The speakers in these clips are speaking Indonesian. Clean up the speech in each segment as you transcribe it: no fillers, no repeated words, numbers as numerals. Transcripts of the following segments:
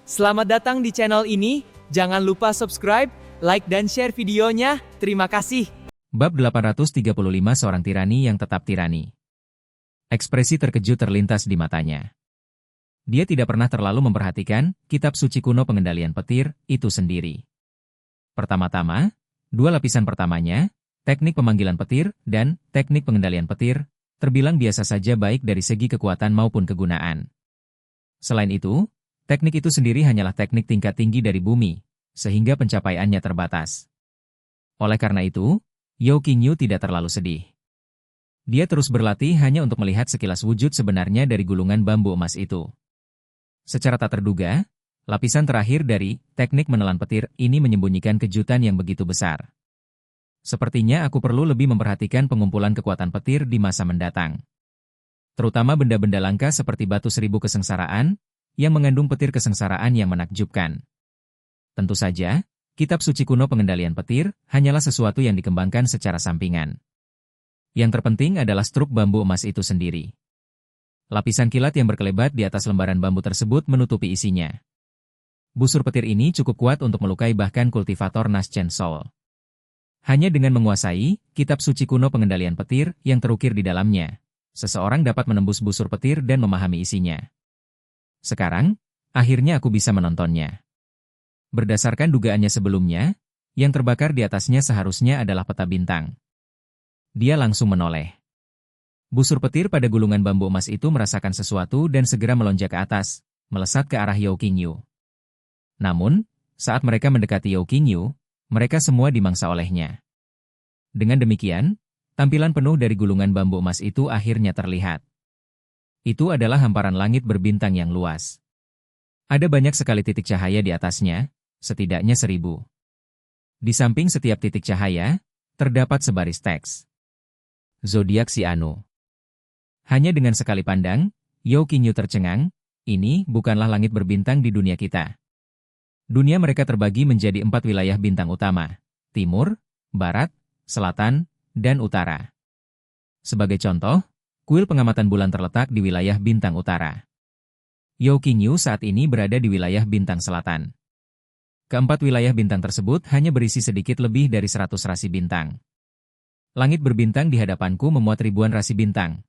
Selamat datang di channel ini, jangan lupa subscribe, like dan share videonya, terima kasih. Bab 835 Seorang tirani yang tetap tirani. Ekspresi terkejut terlintas di matanya. Dia tidak pernah terlalu memperhatikan kitab suci kuno pengendalian petir itu sendiri. Pertama-tama, dua lapisan pertamanya, teknik pemanggilan petir dan teknik pengendalian petir, terbilang biasa saja baik dari segi kekuatan maupun kegunaan. Selain itu, teknik itu sendiri hanyalah teknik tingkat tinggi dari bumi, sehingga pencapaiannya terbatas. Oleh karena itu, Yao Qingyu tidak terlalu sedih. Dia terus berlatih hanya untuk melihat sekilas wujud sebenarnya dari gulungan bambu emas itu. Secara tak terduga, lapisan terakhir dari teknik menelan petir ini menyembunyikan kejutan yang begitu besar. Sepertinya aku perlu lebih memperhatikan pengumpulan kekuatan petir di masa mendatang. Terutama benda-benda langka seperti batu seribu kesengsaraan, yang mengandung petir kesengsaraan yang menakjubkan. Tentu saja, kitab suci kuno pengendalian petir hanyalah sesuatu yang dikembangkan secara sampingan. Yang terpenting adalah struk bambu emas itu sendiri. Lapisan kilat yang berkelebat di atas lembaran bambu tersebut menutupi isinya. Busur petir ini cukup kuat untuk melukai bahkan kultivator Naschen Soul. Hanya dengan menguasai kitab suci kuno pengendalian petir yang terukir di dalamnya, seseorang dapat menembus busur petir dan memahami isinya. Sekarang, akhirnya aku bisa menontonnya. Berdasarkan dugaannya sebelumnya, yang terbakar di atasnya seharusnya adalah peta bintang. Dia langsung menoleh. Busur petir pada gulungan bambu emas itu merasakan sesuatu dan segera melonjak ke atas, melesat ke arah Yao Qingyu. Namun, saat mereka mendekati Yao Qingyu, mereka semua dimangsa olehnya. Dengan demikian, tampilan penuh dari gulungan bambu emas itu akhirnya terlihat. Itu adalah hamparan langit berbintang yang luas. Ada banyak sekali titik cahaya di atasnya, setidaknya 1000. Di samping setiap titik cahaya, terdapat sebaris teks. Zodiak si Anu. Hanya dengan sekali pandang, Yao Qingyu tercengang, ini bukanlah langit berbintang di dunia kita. Dunia mereka terbagi menjadi 4 wilayah bintang utama, timur, barat, selatan, dan utara. Sebagai contoh, kuil pengamatan bulan terletak di wilayah bintang utara. Yao Qingyu saat ini berada di wilayah bintang selatan. Keempat wilayah bintang tersebut hanya berisi sedikit lebih dari 100 rasi bintang. Langit berbintang di hadapanku memuat ribuan rasi bintang.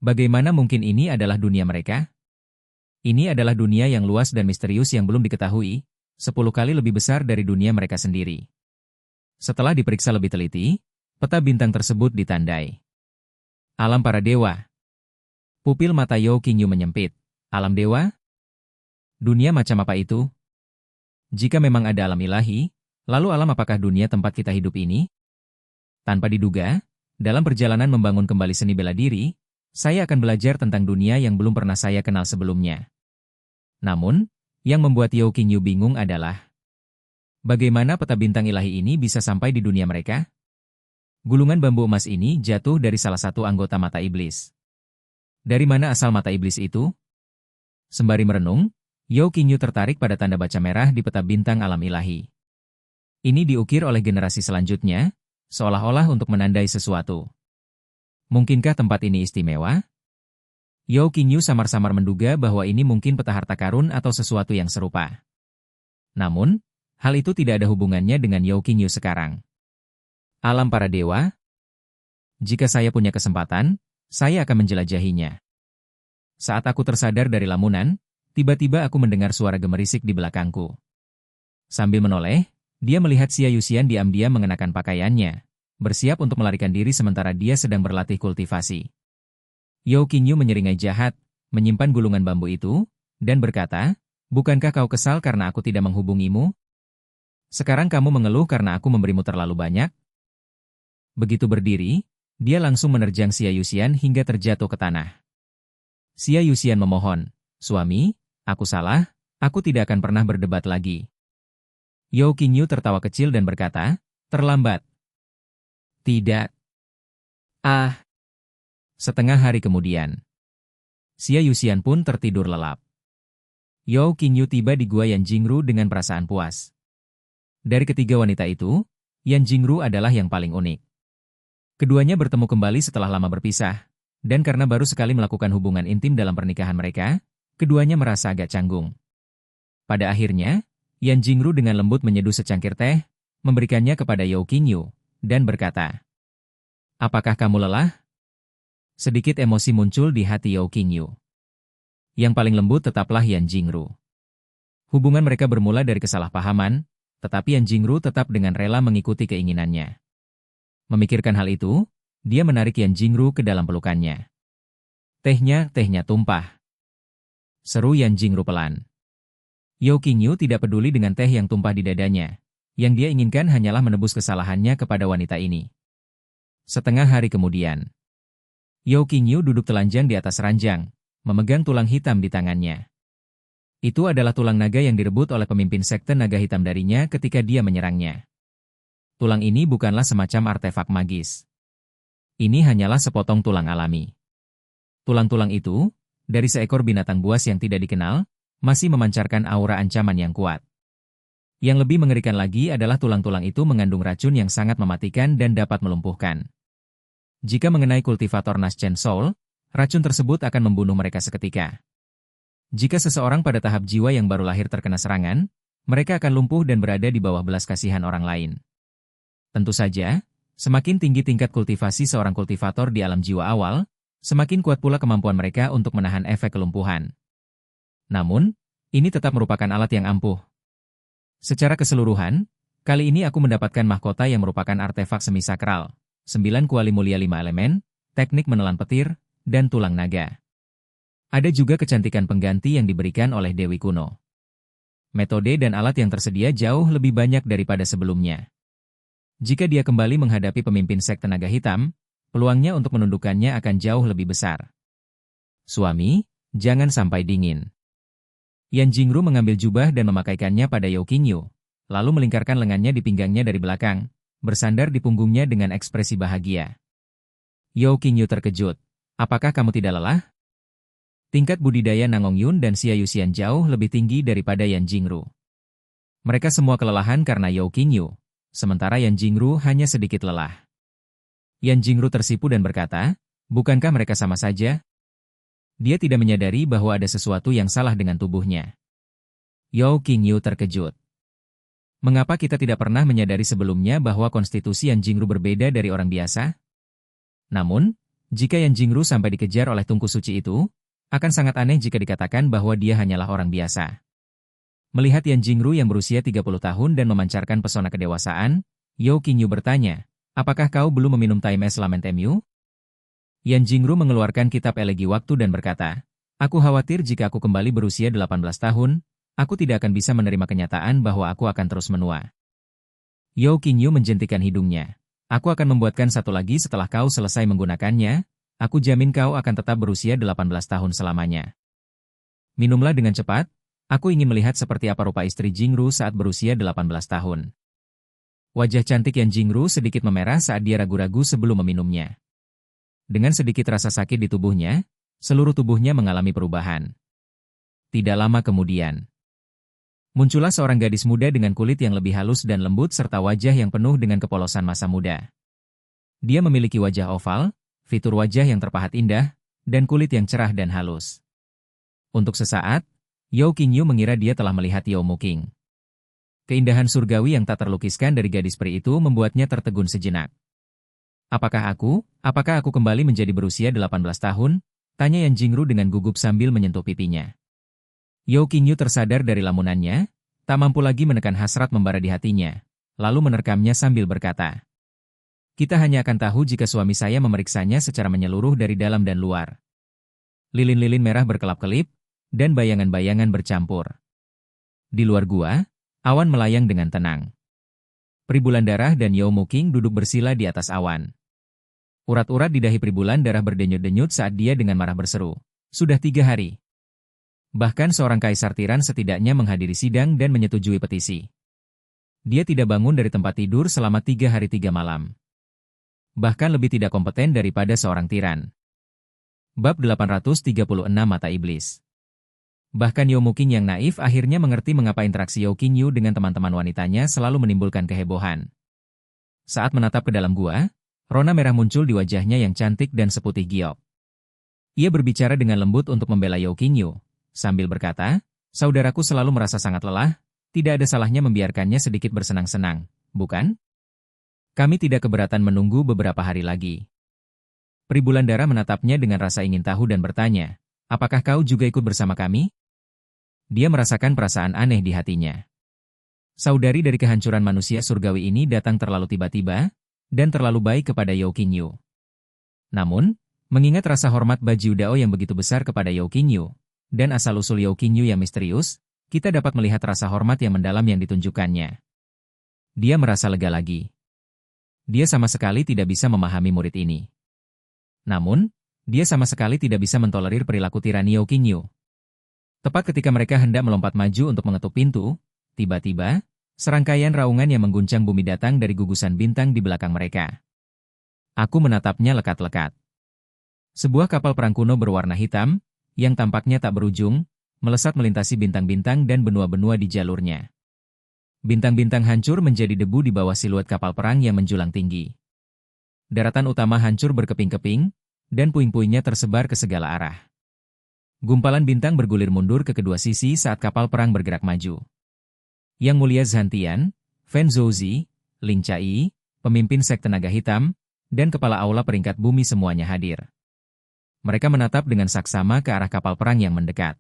Bagaimana mungkin ini adalah dunia mereka? Ini adalah dunia yang luas dan misterius yang belum diketahui, 10 kali lebih besar dari dunia mereka sendiri. Setelah diperiksa lebih teliti, peta bintang tersebut ditandai. Alam para dewa. Pupil mata Yao Qingyu menyempit. Alam dewa? Dunia macam apa itu? Jika memang ada alam ilahi, lalu alam apakah dunia tempat kita hidup ini? Tanpa diduga, dalam perjalanan membangun kembali seni bela diri, saya akan belajar tentang dunia yang belum pernah saya kenal sebelumnya. Namun, yang membuat Yao Qingyu bingung adalah bagaimana peta bintang ilahi ini bisa sampai di dunia mereka? Gulungan bambu emas ini jatuh dari salah satu anggota mata iblis. Dari mana asal mata iblis itu? Sembari merenung, Yao Qingyu tertarik pada tanda baca merah di peta bintang alam ilahi. Ini diukir oleh generasi selanjutnya, seolah-olah untuk menandai sesuatu. Mungkinkah tempat ini istimewa? Yao Qingyu samar-samar menduga bahwa ini mungkin peta harta karun atau sesuatu yang serupa. Namun, hal itu tidak ada hubungannya dengan Yao Qingyu sekarang. Alam para dewa? Jika saya punya kesempatan, saya akan menjelajahinya. Saat aku tersadar dari lamunan, tiba-tiba aku mendengar suara gemerisik di belakangku. Sambil menoleh, dia melihat Xia Yuxian diam-diam mengenakan pakaiannya, bersiap untuk melarikan diri sementara dia sedang berlatih kultivasi. Yao Qingyu menyeringai jahat, menyimpan gulungan bambu itu, dan berkata, bukankah kau kesal karena aku tidak menghubungimu? Sekarang kamu mengeluh karena aku memberimu terlalu banyak? Begitu berdiri, dia langsung menerjang Xia Yuxian hingga terjatuh ke tanah. Xia Yuxian memohon, suami, aku salah, aku tidak akan pernah berdebat lagi. Yao Qingyu tertawa kecil dan berkata, terlambat. Tidak. Ah. Setengah hari kemudian, Xia Yuxian pun tertidur lelap. Yao Qingyu tiba di gua Yan Jingru dengan perasaan puas. Dari ketiga wanita itu, Yan Jingru adalah yang paling unik. Keduanya bertemu kembali setelah lama berpisah, dan karena baru sekali melakukan hubungan intim dalam pernikahan mereka, keduanya merasa agak canggung. Pada akhirnya, Yan Jingru dengan lembut menyeduh secangkir teh, memberikannya kepada Yao Qingyu, dan berkata, "Apakah kamu lelah?" Sedikit emosi muncul di hati Yao Qingyu. Yang paling lembut tetaplah Yan Jingru. Hubungan mereka bermula dari kesalahpahaman, tetapi Yan Jingru tetap dengan rela mengikuti keinginannya. Memikirkan hal itu, dia menarik Yan Jingru ke dalam pelukannya. Tehnya tumpah. Seru Yan Jingru pelan. Yao Qingyu tidak peduli dengan teh yang tumpah di dadanya. Yang dia inginkan hanyalah menebus kesalahannya kepada wanita ini. Setengah hari kemudian, Yao Qingyu duduk telanjang di atas ranjang, memegang tulang hitam di tangannya. Itu adalah tulang naga yang direbut oleh pemimpin sekte naga hitam darinya ketika dia menyerangnya. Tulang ini bukanlah semacam artefak magis. Ini hanyalah sepotong tulang alami. Tulang-tulang itu, dari seekor binatang buas yang tidak dikenal, masih memancarkan aura ancaman yang kuat. Yang lebih mengerikan lagi adalah tulang-tulang itu mengandung racun yang sangat mematikan dan dapat melumpuhkan. Jika mengenai kultivator Naschen Soul, racun tersebut akan membunuh mereka seketika. Jika seseorang pada tahap jiwa yang baru lahir terkena serangan, mereka akan lumpuh dan berada di bawah belas kasihan orang lain. Tentu saja, semakin tinggi tingkat kultivasi seorang kultivator di alam jiwa awal, semakin kuat pula kemampuan mereka untuk menahan efek kelumpuhan. Namun, ini tetap merupakan alat yang ampuh. Secara keseluruhan, kali ini aku mendapatkan mahkota yang merupakan artefak semi-sakral, 9 kuali mulia 5 elemen, teknik menelan petir, dan tulang naga. Ada juga kecantikan pengganti yang diberikan oleh Dewi kuno. Metode dan alat yang tersedia jauh lebih banyak daripada sebelumnya. Jika dia kembali menghadapi pemimpin sekte naga hitam, peluangnya untuk menundukkannya akan jauh lebih besar. Suami, jangan sampai dingin. Yan Jingru mengambil jubah dan memakaikannya pada Yao Qingyu, lalu melingkarkan lengannya di pinggangnya dari belakang, bersandar di punggungnya dengan ekspresi bahagia. Yao Qingyu terkejut. "Apakah kamu tidak lelah?" Tingkat budidaya Nangong Yun dan Xia Yuxian jauh lebih tinggi daripada Yan Jingru. Mereka semua kelelahan karena Yao Qingyu, sementara Yan Jingru hanya sedikit lelah. Yan Jingru tersipu dan berkata, "Bukankah mereka sama saja?" Dia tidak menyadari bahwa ada sesuatu yang salah dengan tubuhnya. Yao Qingyu terkejut. Mengapa kita tidak pernah menyadari sebelumnya bahwa konstitusi Yan Jingru berbeda dari orang biasa? Namun, jika Yan Jingru sampai dikejar oleh tungku suci itu, akan sangat aneh jika dikatakan bahwa dia hanyalah orang biasa. Melihat Yan Jingru yang berusia 30 tahun dan memancarkan pesona kedewasaan, Yao Qingyu bertanya, "Apakah kau belum meminum Time Es Lament Mu?" Yan Jingru mengeluarkan kitab elegi waktu dan berkata, "Aku khawatir jika aku kembali berusia 18 tahun, aku tidak akan bisa menerima kenyataan bahwa aku akan terus menua." Yao Qingyu menjentikan hidungnya. "Aku akan membuatkan satu lagi setelah kau selesai menggunakannya, aku jamin kau akan tetap berusia 18 tahun selamanya. Minumlah dengan cepat, aku ingin melihat seperti apa rupa istri Jingru saat berusia 18 tahun." Wajah cantik Yan Jingru sedikit memerah saat dia ragu-ragu sebelum meminumnya. Dengan sedikit rasa sakit di tubuhnya, seluruh tubuhnya mengalami perubahan. Tidak lama kemudian, muncullah seorang gadis muda dengan kulit yang lebih halus dan lembut serta wajah yang penuh dengan kepolosan masa muda. Dia memiliki wajah oval, fitur wajah yang terpahat indah, dan kulit yang cerah dan halus. Untuk sesaat, Yao Qingyu mengira dia telah melihat Yao Muking. Keindahan surgawi yang tak terlukiskan dari gadis peri itu membuatnya tertegun sejenak. Apakah aku kembali menjadi berusia 18 tahun? Tanya Yan Jingru dengan gugup sambil menyentuh pipinya. Yao Qingyu tersadar dari lamunannya, tak mampu lagi menekan hasrat membara di hatinya, lalu menerkamnya sambil berkata, "Kita hanya akan tahu jika suami saya memeriksanya secara menyeluruh dari dalam dan luar." Lilin-lilin merah berkelap-kelip, dan bayangan-bayangan bercampur. Di luar gua, awan melayang dengan tenang. Pribulan darah dan Yao Muking duduk bersila di atas awan. Urat-urat di dahi Pribulan darah berdenyut-denyut saat dia dengan marah berseru, "Sudah 3 hari." Bahkan seorang kaisar tiran setidaknya menghadiri sidang dan menyetujui petisi. Dia tidak bangun dari tempat tidur selama 3 hari 3 malam. Bahkan lebih tidak kompeten daripada seorang tiran. Bab 836 Mata Iblis. Bahkan Yao Muking yang naif akhirnya mengerti mengapa interaksi Yao Qingyu dengan teman-teman wanitanya selalu menimbulkan kehebohan. Saat menatap ke dalam gua, rona merah muncul di wajahnya yang cantik dan seputih giok. Ia berbicara dengan lembut untuk membela Yao Qingyu, sambil berkata, Saudaraku selalu merasa sangat lelah, tidak ada salahnya membiarkannya sedikit bersenang-senang, bukan? Kami tidak keberatan menunggu beberapa hari lagi. Pri Bulandara menatapnya dengan rasa ingin tahu dan bertanya, apakah kau juga ikut bersama kami? Dia merasakan perasaan aneh di hatinya. Saudari dari kehancuran manusia surgawi ini datang terlalu tiba-tiba, dan terlalu baik kepada Yao Qingyu. Namun, mengingat rasa hormat Baju Dao yang begitu besar kepada Yao Qingyu, dan asal-usul Yao Qingyu yang misterius, kita dapat melihat rasa hormat yang mendalam yang ditunjukkannya. Dia merasa lega lagi. Dia sama sekali tidak bisa memahami murid ini. Namun, dia sama sekali tidak bisa mentolerir perilaku tirani Yao Qingyu. Tepat ketika mereka hendak melompat maju untuk mengetuk pintu, tiba-tiba, serangkaian raungan yang mengguncang bumi datang dari gugusan bintang di belakang mereka. Aku menatapnya lekat-lekat. Sebuah kapal perang kuno berwarna hitam, yang tampaknya tak berujung, melesat melintasi bintang-bintang dan benua-benua di jalurnya. Bintang-bintang hancur menjadi debu di bawah siluet kapal perang yang menjulang tinggi. Daratan utama hancur berkeping-keping, dan puing-puingnya tersebar ke segala arah. Gumpalan bintang bergulir mundur ke kedua sisi saat kapal perang bergerak maju. Yang Mulia Zhantian, Fen Zouzi, Ling Chai, pemimpin sekte naga hitam, dan kepala aula peringkat bumi semuanya hadir. Mereka menatap dengan saksama ke arah kapal perang yang mendekat.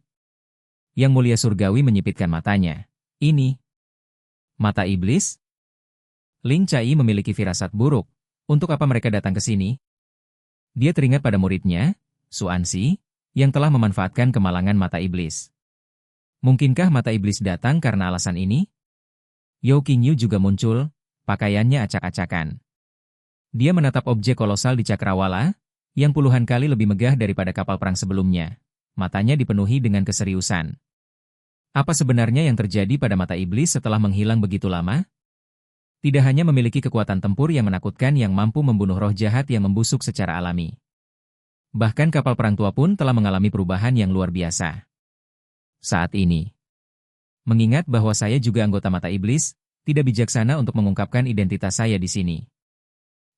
Yang Mulia Surgawi menyipitkan matanya. Ini mata iblis? Ling Chai memiliki firasat buruk. Untuk apa mereka datang ke sini? Dia teringat pada muridnya, Suansi, yang telah memanfaatkan kemalangan mata iblis. Mungkinkah mata iblis datang karena alasan ini? Yao Qingyu juga muncul, pakaiannya acak-acakan. Dia menatap objek kolosal di cakrawala, yang puluhan kali lebih megah daripada kapal perang sebelumnya. Matanya dipenuhi dengan keseriusan. Apa sebenarnya yang terjadi pada mata iblis setelah menghilang begitu lama? Tidak hanya memiliki kekuatan tempur yang menakutkan yang mampu membunuh roh jahat yang membusuk secara alami. Bahkan kapal perang tua pun telah mengalami perubahan yang luar biasa. Saat ini, mengingat bahwa saya juga anggota mata iblis, tidak bijaksana untuk mengungkapkan identitas saya di sini.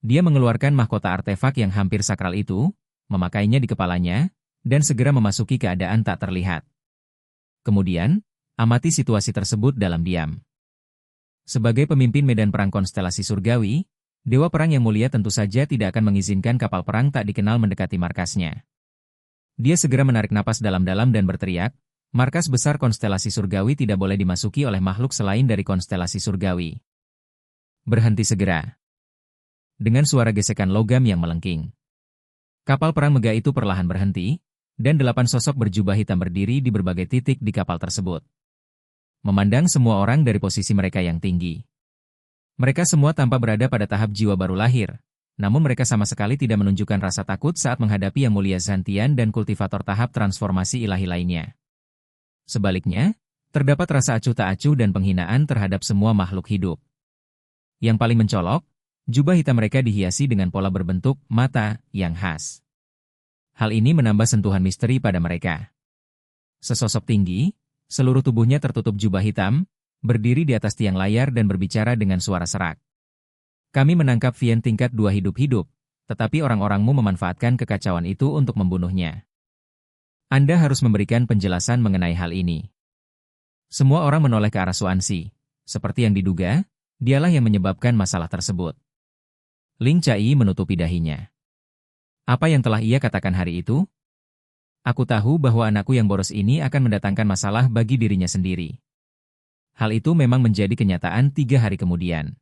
Dia mengeluarkan mahkota artefak yang hampir sakral itu, memakainya di kepalanya, dan segera memasuki keadaan tak terlihat. Kemudian, amati situasi tersebut dalam diam. Sebagai pemimpin medan perang konstelasi surgawi, Dewa Perang yang mulia tentu saja tidak akan mengizinkan kapal perang tak dikenal mendekati markasnya. Dia segera menarik napas dalam-dalam dan berteriak, markas besar konstelasi surgawi tidak boleh dimasuki oleh makhluk selain dari konstelasi surgawi. Berhenti segera. Dengan suara gesekan logam yang melengking. Kapal perang megah itu perlahan berhenti, dan 8 sosok berjubah hitam berdiri di berbagai titik di kapal tersebut. Memandang semua orang dari posisi mereka yang tinggi. Mereka semua tampak berada pada tahap jiwa baru lahir, namun mereka sama sekali tidak menunjukkan rasa takut saat menghadapi Yang Mulia Zhantian dan kultivator tahap transformasi ilahi lainnya. Sebaliknya, terdapat rasa acuh tak acuh dan penghinaan terhadap semua makhluk hidup. Yang paling mencolok, jubah hitam mereka dihiasi dengan pola berbentuk mata yang khas. Hal ini menambah sentuhan misteri pada mereka. Sesosok tinggi, seluruh tubuhnya tertutup jubah hitam, berdiri di atas tiang layar dan berbicara dengan suara serak. Kami menangkap Vien tingkat 2 hidup-hidup, tetapi orang-orangmu memanfaatkan kekacauan itu untuk membunuhnya. Anda harus memberikan penjelasan mengenai hal ini. Semua orang menoleh ke arah Suansi. Seperti yang diduga, dialah yang menyebabkan masalah tersebut. Ling Chai menutupi dahinya. Apa yang telah ia katakan hari itu? Aku tahu bahwa anakku yang boros ini akan mendatangkan masalah bagi dirinya sendiri. Hal itu memang menjadi kenyataan 3 hari kemudian.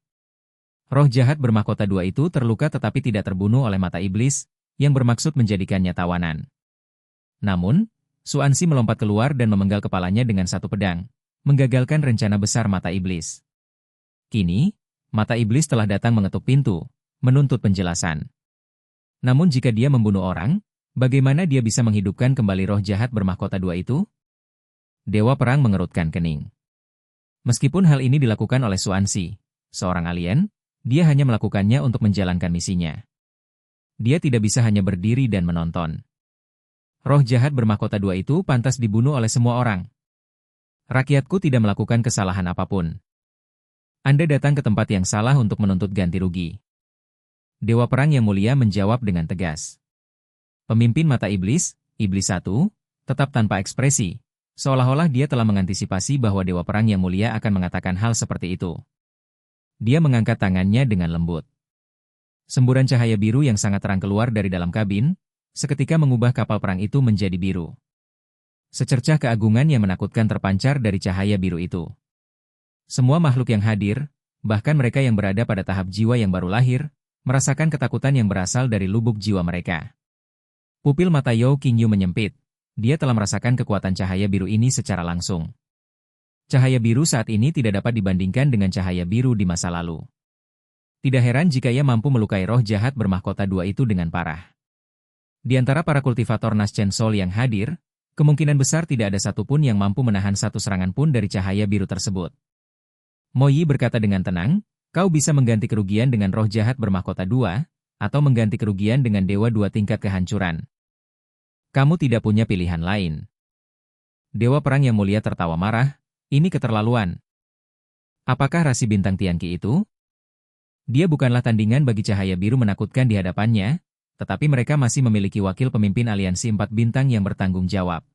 Roh jahat bermahkota 2 itu terluka tetapi tidak terbunuh oleh mata iblis, yang bermaksud menjadikannya tawanan. Namun, Suansi melompat keluar dan memenggal kepalanya dengan satu pedang, menggagalkan rencana besar mata iblis. Kini, mata iblis telah datang mengetuk pintu, menuntut penjelasan. Namun jika dia membunuh orang, bagaimana dia bisa menghidupkan kembali roh jahat bermahkota 2 itu? Dewa Perang mengerutkan kening. Meskipun hal ini dilakukan oleh Suansi, seorang alien, dia hanya melakukannya untuk menjalankan misinya. Dia tidak bisa hanya berdiri dan menonton. Roh jahat bermahkota 2 itu pantas dibunuh oleh semua orang. Rakyatku tidak melakukan kesalahan apapun. Anda datang ke tempat yang salah untuk menuntut ganti rugi. Dewa Perang yang mulia menjawab dengan tegas. Pemimpin mata iblis, Iblis 1, tetap tanpa ekspresi, Seolah-olah dia telah mengantisipasi bahwa Dewa Perang yang mulia akan mengatakan hal seperti itu. Dia mengangkat tangannya dengan lembut. Semburan cahaya biru yang sangat terang keluar dari dalam kabin, seketika mengubah kapal perang itu menjadi biru. Secercah keagungan yang menakutkan terpancar dari cahaya biru itu. Semua makhluk yang hadir, bahkan mereka yang berada pada tahap jiwa yang baru lahir, merasakan ketakutan yang berasal dari lubuk jiwa mereka. Pupil mata Yao Qingyu menyempit. Dia telah merasakan kekuatan cahaya biru ini secara langsung. Cahaya biru saat ini tidak dapat dibandingkan dengan cahaya biru di masa lalu. Tidak heran jika ia mampu melukai roh jahat bermahkota dua itu dengan parah. Di antara para kultivator Naschen Soul yang hadir, kemungkinan besar tidak ada satupun yang mampu menahan satu serangan pun dari cahaya biru tersebut. Mo Yi berkata dengan tenang, kau bisa mengganti kerugian dengan roh jahat bermahkota dua, atau mengganti kerugian dengan dewa dua tingkat kehancuran. Kamu tidak punya pilihan lain. Dewa Perang yang mulia tertawa marah, ini keterlaluan. Apakah rasi bintang Tianqi itu? Dia bukanlah tandingan bagi cahaya biru menakutkan di hadapannya, tetapi mereka masih memiliki wakil pemimpin aliansi 4 bintang yang bertanggung jawab.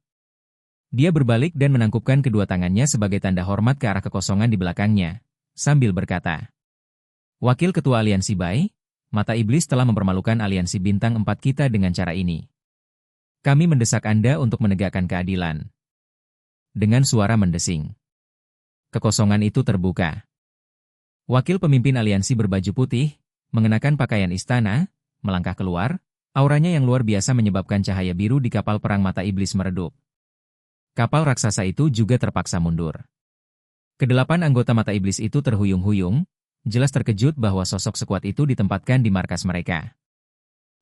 Dia berbalik dan menangkupkan kedua tangannya sebagai tanda hormat ke arah kekosongan di belakangnya, sambil berkata, Wakil Ketua Aliansi Bai, mata iblis telah mempermalukan aliansi bintang 4 kita dengan cara ini. Kami mendesak Anda untuk menegakkan keadilan. Dengan suara mendesing. Kekosongan itu terbuka. Wakil pemimpin aliansi berbaju putih, mengenakan pakaian istana, melangkah keluar, auranya yang luar biasa menyebabkan cahaya biru di kapal perang mata iblis meredup. Kapal raksasa itu juga terpaksa mundur. Kedelapan anggota mata iblis itu terhuyung-huyung, jelas terkejut bahwa sosok sekuat itu ditempatkan di markas mereka.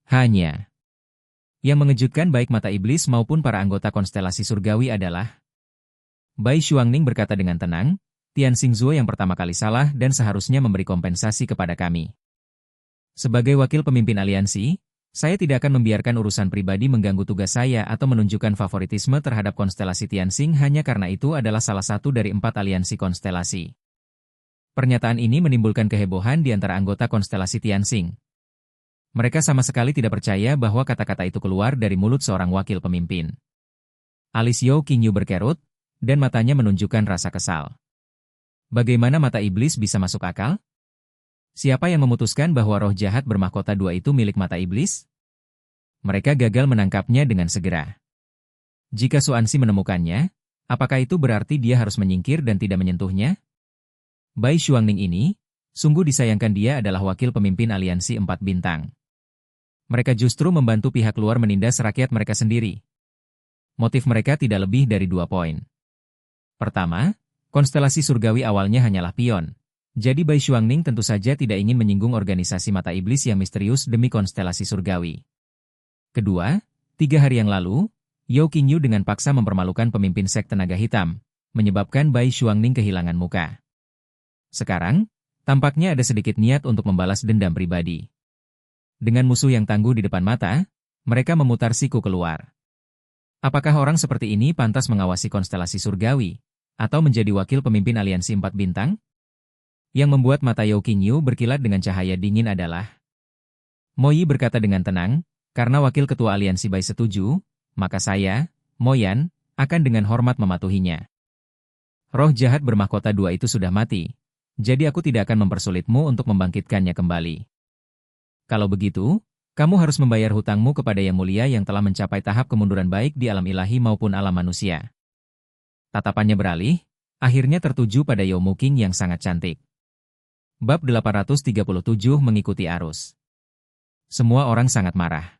Hanya yang mengejutkan baik mata iblis maupun para anggota konstelasi surgawi adalah Bai Xuangning berkata dengan tenang, Tian Xingzuo yang pertama kali salah dan seharusnya memberi kompensasi kepada kami. Sebagai wakil pemimpin aliansi, saya tidak akan membiarkan urusan pribadi mengganggu tugas saya atau menunjukkan favoritisme terhadap konstelasi Tianxing hanya karena itu adalah salah satu dari 4 aliansi konstelasi. Pernyataan ini menimbulkan kehebohan di antara anggota konstelasi Tianxing. Mereka sama sekali tidak percaya bahwa kata-kata itu keluar dari mulut seorang wakil pemimpin. Alis Yao Qingyu berkerut, dan matanya menunjukkan rasa kesal. Bagaimana mata iblis bisa masuk akal? Siapa yang memutuskan bahwa roh jahat bermahkota dua itu milik mata iblis? Mereka gagal menangkapnya dengan segera. Jika Suansi menemukannya, apakah itu berarti dia harus menyingkir dan tidak menyentuhnya? Bai Xuangning ini, sungguh disayangkan dia adalah wakil pemimpin aliansi 4 bintang. Mereka justru membantu pihak luar menindas rakyat mereka sendiri. Motif mereka tidak lebih dari 2 poin. Pertama, konstelasi surgawi awalnya hanyalah pion. Jadi Bai Xuangning tentu saja tidak ingin menyinggung organisasi mata iblis yang misterius demi konstelasi surgawi. Kedua, 3 hari yang lalu, Yao Qingyu dengan paksa mempermalukan pemimpin sekte naga hitam, menyebabkan Bai Xuangning kehilangan muka. Sekarang, tampaknya ada sedikit niat untuk membalas dendam pribadi. Dengan musuh yang tangguh di depan mata, mereka memutar siku keluar. Apakah orang seperti ini pantas mengawasi konstelasi surgawi, atau menjadi wakil pemimpin aliansi 4 bintang? Yang membuat mata Yao Qingyu berkilat dengan cahaya dingin adalah Mo Yi berkata dengan tenang, karena wakil ketua aliansi Bai setuju, maka saya, Mo Yan, akan dengan hormat mematuhinya. Roh jahat bermahkota dua itu sudah mati, jadi aku tidak akan mempersulitmu untuk membangkitkannya kembali. Kalau begitu, kamu harus membayar hutangmu kepada Yang Mulia yang telah mencapai tahap kemunduran baik di alam ilahi maupun alam manusia. Tatapannya beralih, akhirnya tertuju pada Yao Muking yang sangat cantik. Bab 837 mengikuti arus. Semua orang sangat marah.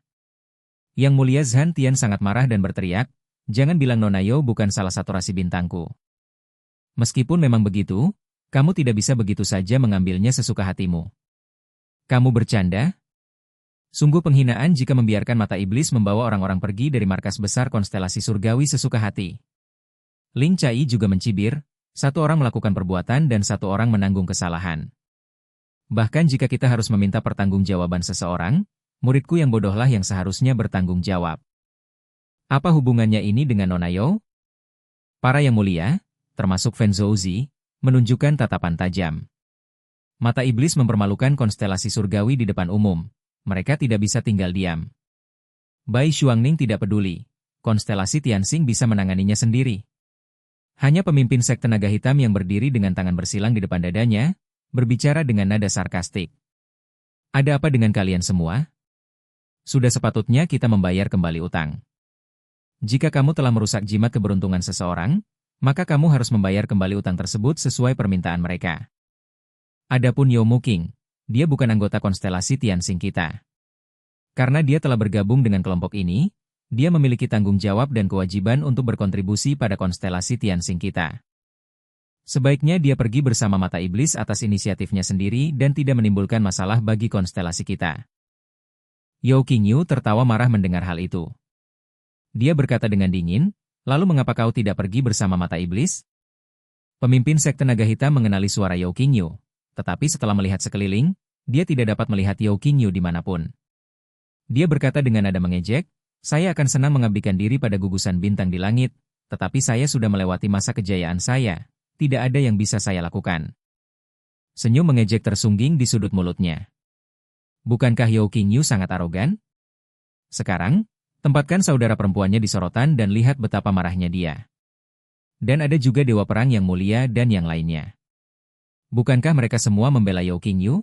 Yang Mulia Zhan Tian sangat marah dan berteriak, jangan bilang Nona Yao bukan salah satu rasi bintangku. Meskipun memang begitu, kamu tidak bisa begitu saja mengambilnya sesuka hatimu. Kamu bercanda? Sungguh penghinaan jika membiarkan mata iblis membawa orang-orang pergi dari markas besar konstelasi surgawi sesuka hati. Ling Chai juga mencibir, satu orang melakukan perbuatan dan satu orang menanggung kesalahan. Bahkan jika kita harus meminta pertanggungjawaban seseorang, muridku yang bodohlah yang seharusnya bertanggung jawab. Apa hubungannya ini dengan Nona Yao? Para yang mulia, termasuk Fen Zouzi, menunjukkan tatapan tajam. Mata iblis mempermalukan konstelasi surgawi di depan umum. Mereka tidak bisa tinggal diam. Bai Xuangning tidak peduli. Konstelasi Tianxing bisa menanganinya sendiri. Hanya pemimpin sekte naga hitam yang berdiri dengan tangan bersilang di depan dadanya, berbicara dengan nada sarkastik. Ada apa dengan kalian semua? Sudah sepatutnya kita membayar kembali utang. Jika kamu telah merusak jimat keberuntungan seseorang, maka kamu harus membayar kembali utang tersebut sesuai permintaan mereka. Adapun Yo Muking, dia bukan anggota konstelasi Tianxing kita. Karena dia telah bergabung dengan kelompok ini, dia memiliki tanggung jawab dan kewajiban untuk berkontribusi pada konstelasi Tianxing kita. Sebaiknya dia pergi bersama mata iblis atas inisiatifnya sendiri dan tidak menimbulkan masalah bagi konstelasi kita. Yo Qingyu tertawa marah mendengar hal itu. Dia berkata dengan dingin, lalu mengapa kau tidak pergi bersama mata iblis? Pemimpin sekte naga hitam mengenali suara Yo Qingyu, tetapi setelah melihat sekeliling, dia tidak dapat melihat Yo Qingyu dimanapun. Dia berkata dengan nada mengejek, saya akan senang mengabdikan diri pada gugusan bintang di langit, tetapi saya sudah melewati masa kejayaan saya, tidak ada yang bisa saya lakukan. Senyum mengejek tersungging di sudut mulutnya. Bukankah Yo Qingyu sangat arogan? Sekarang, tempatkan saudara perempuannya di sorotan dan lihat betapa marahnya dia. Dan ada juga dewa perang yang mulia dan yang lainnya. Bukankah mereka semua membela Yo Qingyu?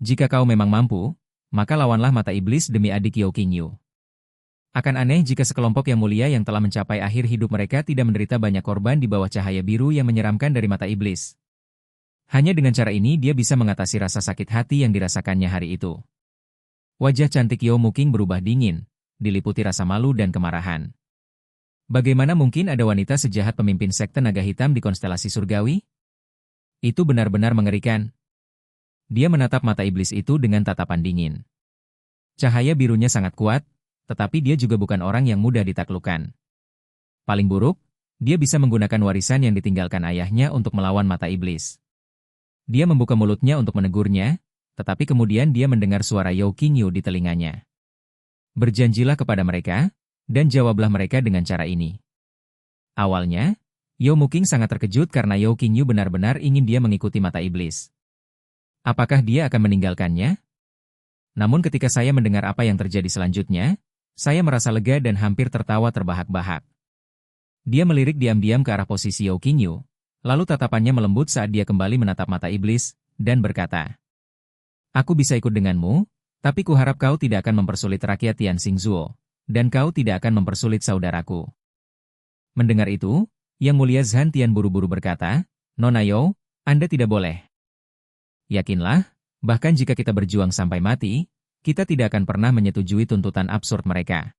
Jika kau memang mampu, maka lawanlah mata iblis demi adik Yo Qingyu. Akan aneh jika sekelompok yang mulia yang telah mencapai akhir hidup mereka tidak menderita banyak korban di bawah cahaya biru yang menyeramkan dari mata iblis. Hanya dengan cara ini dia bisa mengatasi rasa sakit hati yang dirasakannya hari itu. Wajah cantik Yo Muking berubah dingin, diliputi rasa malu dan kemarahan. Bagaimana mungkin ada wanita sejahat pemimpin sekte naga hitam di konstelasi surgawi? Itu benar-benar mengerikan. Dia menatap mata iblis itu dengan tatapan dingin. Cahaya birunya sangat kuat, tetapi dia juga bukan orang yang mudah ditaklukkan. Paling buruk, dia bisa menggunakan warisan yang ditinggalkan ayahnya untuk melawan mata iblis. Dia membuka mulutnya untuk menegurnya, tetapi kemudian dia mendengar suara Yo Qingyu di telinganya. Berjanjilah kepada mereka, dan jawablah mereka dengan cara ini. Awalnya, Yo Muking sangat terkejut karena Yo Qingyu benar-benar ingin dia mengikuti mata iblis. Apakah dia akan meninggalkannya? Namun ketika saya mendengar apa yang terjadi selanjutnya, saya merasa lega dan hampir tertawa terbahak-bahak. Dia melirik diam-diam ke arah posisi Yo Qingyu, lalu tatapannya melembut saat dia kembali menatap mata iblis, dan berkata, "Aku bisa ikut denganmu, tapi kuharap kau tidak akan mempersulit rakyat Tianxing Zuo, dan kau tidak akan mempersulit saudaraku." Mendengar itu, Yang Mulia Zhan Tian buru-buru berkata, "Nona Yo, Anda tidak boleh. Yakinlah, bahkan jika kita berjuang sampai mati, kita tidak akan pernah menyetujui tuntutan absurd mereka."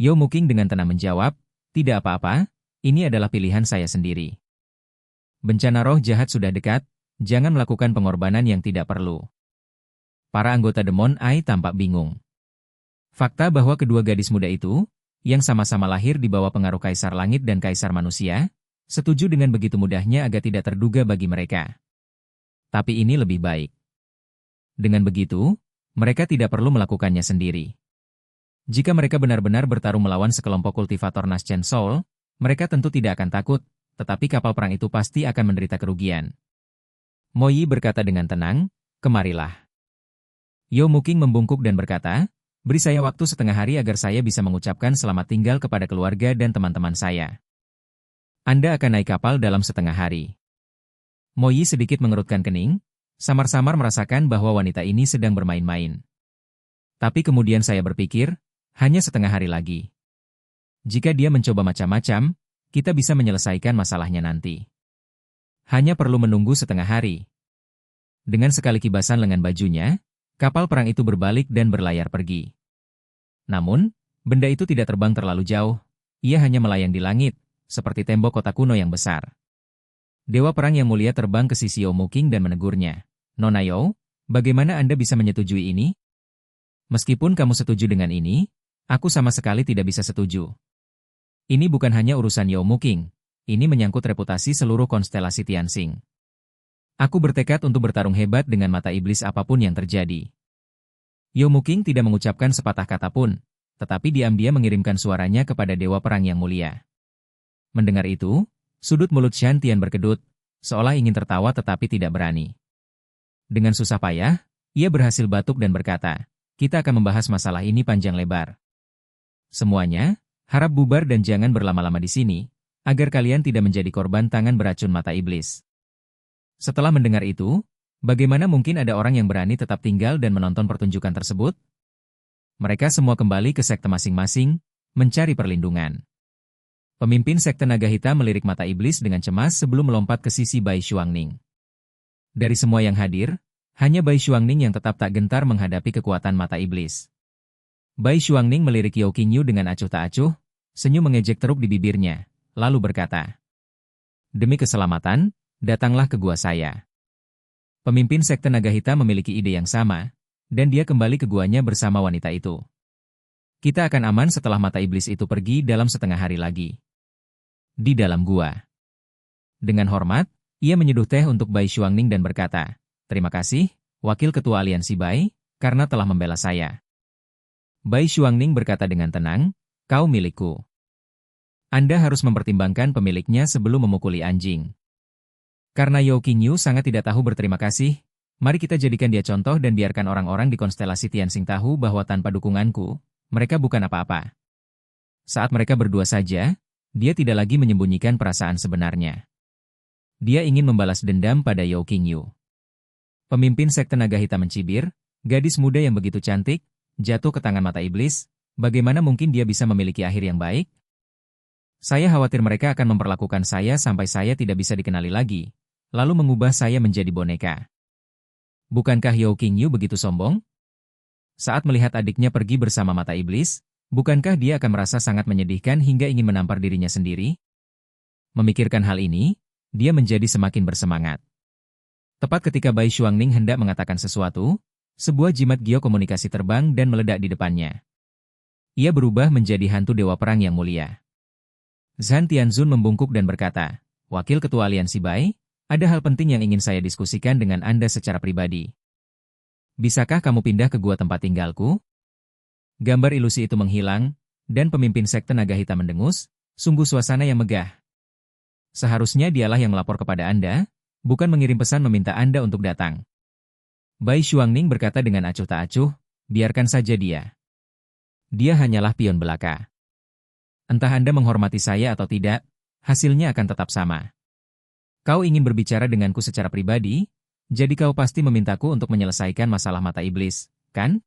Yo Muking dengan tenang menjawab, "Tidak apa-apa, ini adalah pilihan saya sendiri. Bencana roh jahat sudah dekat, jangan melakukan pengorbanan yang tidak perlu." Para anggota Demon Eye tampak bingung. Fakta bahwa kedua gadis muda itu, yang sama-sama lahir di bawah pengaruh Kaisar Langit dan Kaisar Manusia, setuju dengan begitu mudahnya agak tidak terduga bagi mereka. Tapi ini lebih baik. Dengan begitu, mereka tidak perlu melakukannya sendiri. Jika mereka benar-benar bertarung melawan sekelompok kultivator Naschen Soul, mereka tentu tidak akan takut, tetapi kapal perang itu pasti akan menderita kerugian. Mo Yi berkata dengan tenang, "Kemarilah." Yo Muking membungkuk dan berkata, "Beri saya waktu setengah hari agar saya bisa mengucapkan selamat tinggal kepada keluarga dan teman-teman saya. Anda akan naik kapal dalam setengah hari." Mo Yi sedikit mengerutkan kening, samar-samar merasakan bahwa wanita ini sedang bermain-main. Tapi kemudian saya berpikir, hanya setengah hari lagi. Jika dia mencoba macam-macam, kita bisa menyelesaikan masalahnya nanti. Hanya perlu menunggu setengah hari. Dengan sekali kibasan lengan bajunya, kapal perang itu berbalik dan berlayar pergi. Namun, benda itu tidak terbang terlalu jauh, ia hanya melayang di langit, seperti tembok kota kuno yang besar. Dewa perang yang mulia terbang ke sisi Yo Muking dan menegurnya, "Nona Yo, bagaimana Anda bisa menyetujui ini? Meskipun kamu setuju dengan ini, aku sama sekali tidak bisa setuju. Ini bukan hanya urusan Yo Muking, ini menyangkut reputasi seluruh konstelasi Tianxing. Aku bertekad untuk bertarung hebat dengan mata iblis apapun yang terjadi." Yo Muking tidak mengucapkan sepatah kata pun, tetapi diam-diam mengirimkan suaranya kepada Dewa Perang yang mulia. Mendengar itu, sudut mulut Shan Tian berkedut, seolah ingin tertawa tetapi tidak berani. Dengan susah payah, ia berhasil batuk dan berkata, "Kita akan membahas masalah ini panjang lebar. Semuanya, harap bubar dan jangan berlama-lama di sini, agar kalian tidak menjadi korban tangan beracun mata iblis. Setelah mendengar itu, bagaimana mungkin ada orang yang berani tetap tinggal dan menonton pertunjukan tersebut? Mereka semua kembali ke sekte masing-masing, mencari perlindungan. Pemimpin sekte naga hitam melirik mata iblis dengan cemas sebelum melompat ke sisi Bai Xuangning. Dari semua yang hadir, hanya Bai Xuangning yang tetap tak gentar menghadapi kekuatan mata iblis. Bai Xuangning melirik Yao Qingyu dengan acuh tak acuh, senyum mengejek teruk di bibirnya, lalu berkata, "Demi keselamatan, datanglah ke gua saya." Pemimpin sekte naga hitam memiliki ide yang sama, dan dia kembali ke guanya bersama wanita itu. Kita akan aman setelah mata iblis itu pergi dalam setengah hari lagi. Di dalam gua. Dengan hormat, ia menyeduh teh untuk Bai Xuangning dan berkata, "Terima kasih, Wakil Ketua Aliansi Bai, karena telah membela saya." Bai Xuangning berkata dengan tenang, "Kau milikku. Anda harus mempertimbangkan pemiliknya sebelum memukuli anjing." Karena Yao Qingyu sangat tidak tahu berterima kasih, mari kita jadikan dia contoh dan biarkan orang-orang di konstelasi Tianxing tahu bahwa tanpa dukunganku, mereka bukan apa-apa. Saat mereka berdua saja, dia tidak lagi menyembunyikan perasaan sebenarnya. Dia ingin membalas dendam pada Yao Qingyu. Pemimpin sekte naga hitam mencibir, gadis muda yang begitu cantik, jatuh ke tangan mata iblis, bagaimana mungkin dia bisa memiliki akhir yang baik? Saya khawatir mereka akan memperlakukan saya sampai saya tidak bisa dikenali lagi, lalu mengubah saya menjadi boneka. Bukankah Yao Qingyu begitu sombong? Saat melihat adiknya pergi bersama mata iblis, bukankah dia akan merasa sangat menyedihkan hingga ingin menampar dirinya sendiri? Memikirkan hal ini, dia menjadi semakin bersemangat. Tepat ketika Bai Xuangning hendak mengatakan sesuatu, sebuah jimat geokomunikasi terbang dan meledak di depannya. Ia berubah menjadi hantu dewa perang yang mulia. Zhan Tianzun membungkuk dan berkata, "Wakil Ketua Aliansi Bai, ada hal penting yang ingin saya diskusikan dengan Anda secara pribadi. Bisakah kamu pindah ke gua tempat tinggalku?" Gambar ilusi itu menghilang, dan pemimpin sekte naga hitam mendengus, sungguh suasana yang megah. Seharusnya dialah yang melapor kepada Anda, bukan mengirim pesan meminta Anda untuk datang. Bai Xuangning berkata dengan acuh tak acuh, "Biarkan saja dia. Dia hanyalah pion belaka. Entah Anda menghormati saya atau tidak, hasilnya akan tetap sama. Kau ingin berbicara denganku secara pribadi, jadi kau pasti memintaku untuk menyelesaikan masalah mata iblis, kan?"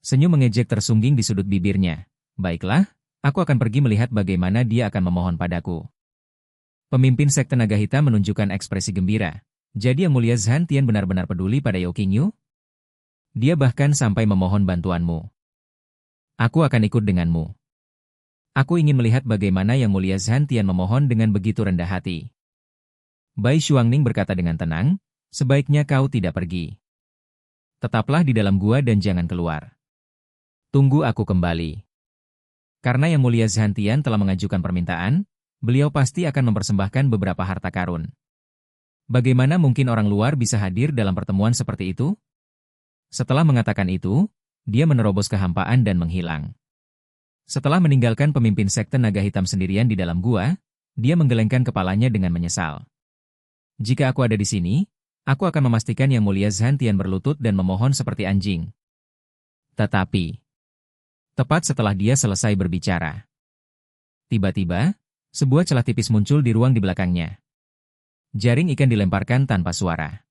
Senyum mengejek tersungging di sudut bibirnya. "Baiklah, aku akan pergi melihat bagaimana dia akan memohon padaku." Pemimpin sekte naga hitam menunjukkan ekspresi gembira. Jadi Yang Mulia Zhan Tian benar-benar peduli pada Yao Qingyu? Dia bahkan sampai memohon bantuanmu. Aku akan ikut denganmu. Aku ingin melihat bagaimana Yang Mulia Zhan Tian memohon dengan begitu rendah hati. Bai Xuangning berkata dengan tenang, "Sebaiknya kau tidak pergi. Tetaplah di dalam gua dan jangan keluar. Tunggu aku kembali." Karena Yang Mulia Zhan Tian telah mengajukan permintaan, beliau pasti akan mempersembahkan beberapa harta karun. Bagaimana mungkin orang luar bisa hadir dalam pertemuan seperti itu? Setelah mengatakan itu, dia menerobos kehampaan dan menghilang. Setelah meninggalkan pemimpin sekte naga hitam sendirian di dalam gua, dia menggelengkan kepalanya dengan menyesal. "Jika aku ada di sini, aku akan memastikan Yang Mulia Zhan Tian berlutut dan memohon seperti anjing." Tetapi, tepat setelah dia selesai berbicara, tiba-tiba, sebuah celah tipis muncul di ruang di belakangnya. Jaring ikan dilemparkan tanpa suara.